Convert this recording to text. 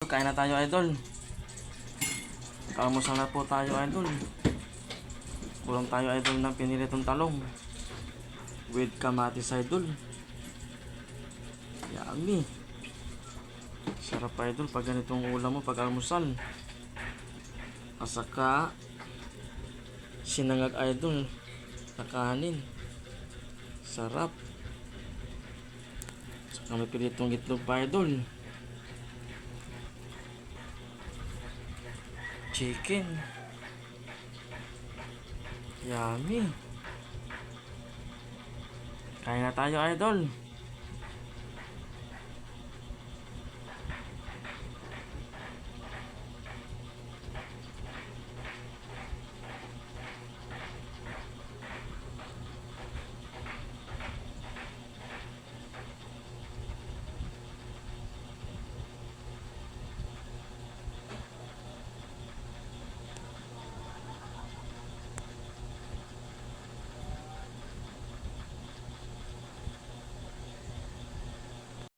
Kain na tayo, idol. Almusal na po tayo, idol. Kulang tayo, idol, ng pinilitong talong with kamatis, idol. Yummy. Sarap, idol, pag ganitong ulam mo pag almusal. Asaka sinangag, idol, na kanin. Sarap. Saka may pilitong itlog pa, idol. Chicken. Yummy. Kain na tayo, idol.